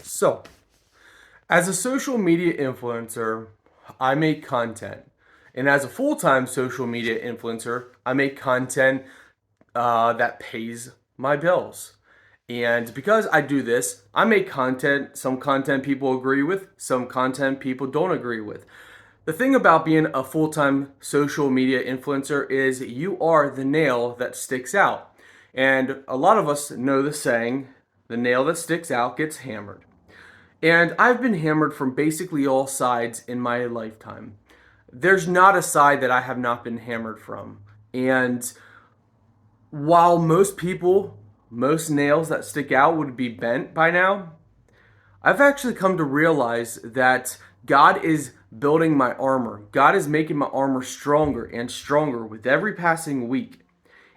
So, as a social media influencer, I make content. And as a full time social media influencer, I make content that pays my bills. And because I do this, I make content, some content people agree with, some content people don't agree with. The thing about being a full time social media influencer is you are the nail that sticks out. And a lot of us know the saying, the nail that sticks out gets hammered. And I've been hammered from basically all sides in my lifetime. There's not a side that I have not been hammered from. And while most nails that stick out would be bent by now, I've actually come to realize that God is building my armor. God is making my armor stronger and stronger with every passing week.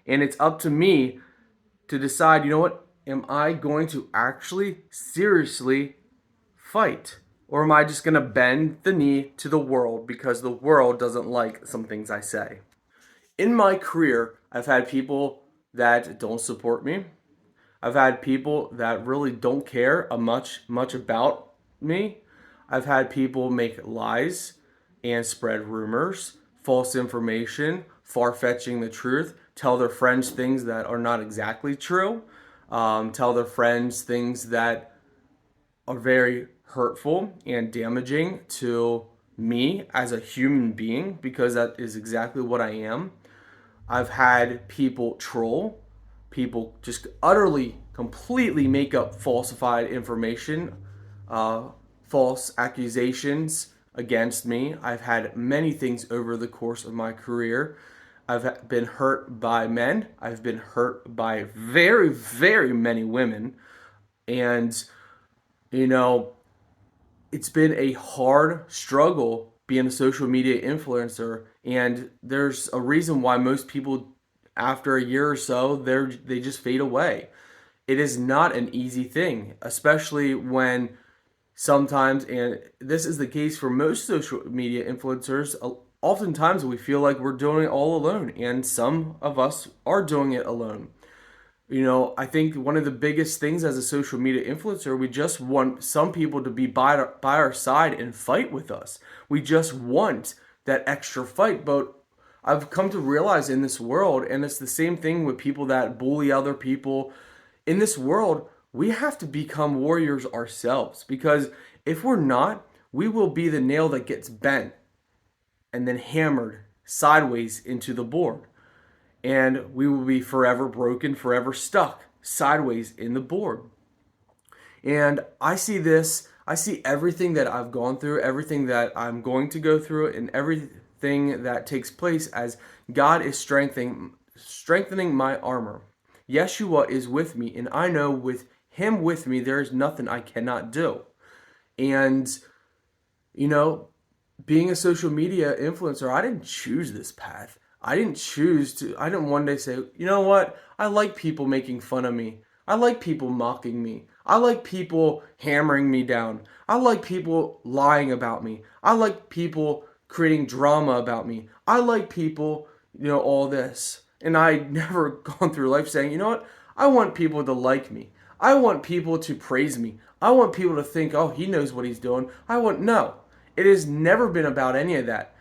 And it's up to me to decide, you know what? Am I going to actually seriously fight? Or am I just going to bend the knee to the world because the world doesn't like some things I say? In my career, I've had people that don't support me. I've had people that really don't care much about me. I've had people make lies and spread rumors, false information, far-fetching the truth, tell their friends things that are not exactly true, tell their friends things that are very hurtful and damaging to me as a human being because that is exactly what I am. I've had people troll, people just utterly, completely make up falsified information, uh, false accusations against me. I've had many things over the course of my career. I've been hurt by men. I've been hurt by very, very many women. And, you know, it's been a hard struggle being a social media influencer, and there's a reason why most people after a year or so they just fade away. It is not an easy thing, especially when sometimes, and this is the case for most social media influencers, oftentimes we feel like we're doing it all alone, and some of us are doing it alone. I think one of the biggest things as a social media influencer, we just want some people to be by our side and fight with us. We just want that extra fight. But I've come to realize in this world, and it's the same thing with people that bully other people, in this world, we have to become warriors ourselves because if we're not, we will be the nail that gets bent and then hammered sideways into the board, and we will be forever broken, forever stuck sideways in the board. And I see everything that I've gone through, everything that I'm going to go through, and everything that takes place as God is strengthening my armor. Yeshua is with me, and I know with him with me, there is nothing I cannot do. And, you know, being a social media influencer, I didn't choose this path. I didn't one day say, you know what? I like people making fun of me. I like people mocking me. I like people hammering me down. I like people lying about me. I like people creating drama about me. I like people, all this. And I never gone through life saying, you know what? I want people to like me. I want people to praise me. I want people to think, oh, he knows what he's doing. No. It has never been about any of that.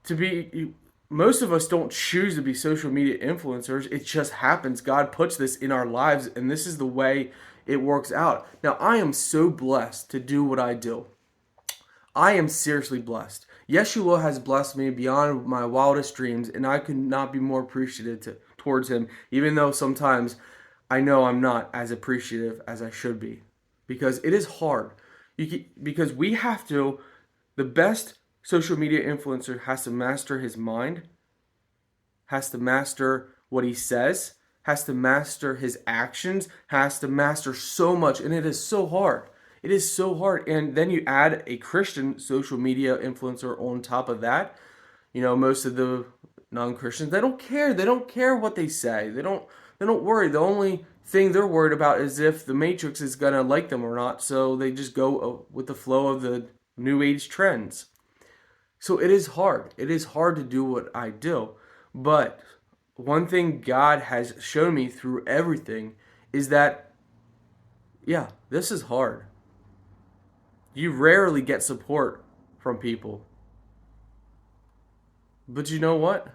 To be Most of us don't choose to be social media influencers. It just happens. God puts this in our lives and this is the way it works out. Now, I am so blessed to do what I do. I am seriously blessed. Yeshua has blessed me beyond my wildest dreams, and I could not be more appreciative towards him, even though sometimes I know I'm not as appreciative as I should be. Because it is hard. Because we have to, the best social media influencer has to master his mind, has to master what he says, has to master his actions, has to master so much, and it is so hard. It is so hard. And then you add a Christian social media influencer on top of that. Most of the non-Christians, they don't care. They don't care what they say. They don't worry. The only thing they're worried about is if the Matrix is gonna like them or not. So they just go with the flow of the new age trends. So it is hard. It is hard to do what I do. But one thing God has shown me through everything is that, yeah, this is hard. You rarely get support from people. But you know what?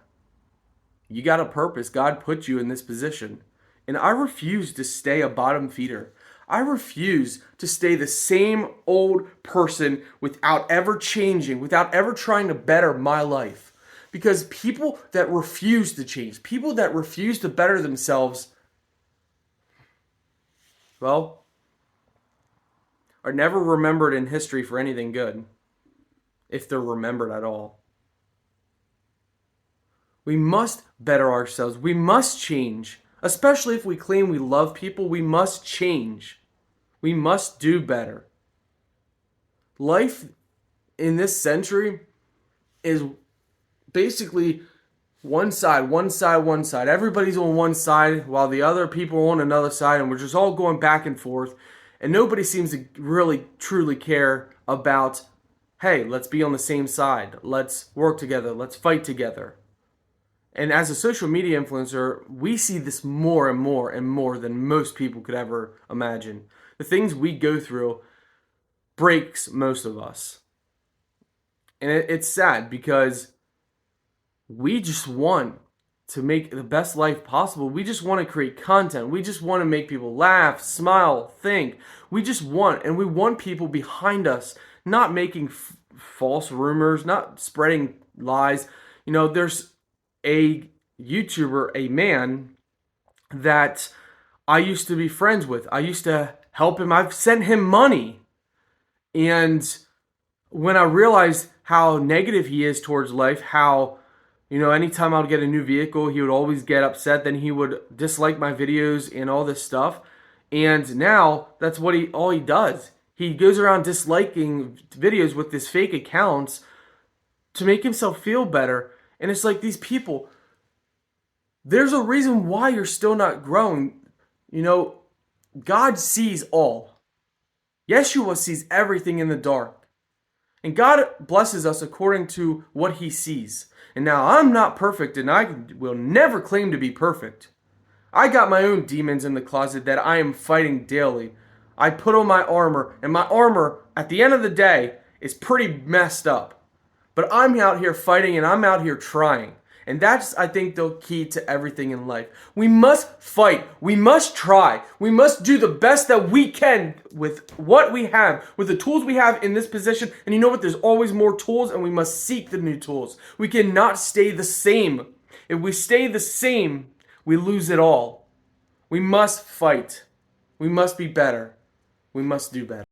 You got a purpose. God put you in this position. And I refuse to stay a bottom feeder. I refuse to stay the same old person without ever changing, without ever trying to better my life. Because people that refuse to change, people that refuse to better themselves, well, are never remembered in history for anything good, if they're remembered at all. We must better ourselves. We must change. Especially if we claim we love people, we must change. We must do better. Life in this century is basically one side, one side, one side. Everybody's on one side while the other people are on another side, and we're just all going back and forth. And nobody seems to really, truly care about, hey, let's be on the same side. Let's work together. Let's fight together. And as a social media influencer, we see this more and more and more than most people could ever imagine. The things we go through breaks most of us. And it's sad because we just want to make the best life possible. We just want to create content. We just want to make people laugh, smile, think. We want people behind us, not making false rumors, not spreading lies. There's a YouTuber, a man that I used to be friends with. I used to help him. I've sent him money. And when I realized how negative he is towards life, how, anytime I would get a new vehicle, he would always get upset. Then he would dislike my videos and all this stuff. And now that's what all he does. He goes around disliking videos with his fake accounts to make himself feel better. And it's like these people, there's a reason why you're still not growing. God sees all. Yeshua sees everything in the dark. And God blesses us according to what he sees. And now I'm not perfect, and I will never claim to be perfect. I got my own demons in the closet that I am fighting daily. I put on my armor, and my armor, at the end of the day, is pretty messed up. But I'm out here fighting, and I'm out here trying. And that's, I think, the key to everything in life. We must fight. We must try. We must do the best that we can with what we have, with the tools we have in this position. And you know what? There's always more tools, and we must seek the new tools. We cannot stay the same. If we stay the same, we lose it all. We must fight. We must be better. We must do better.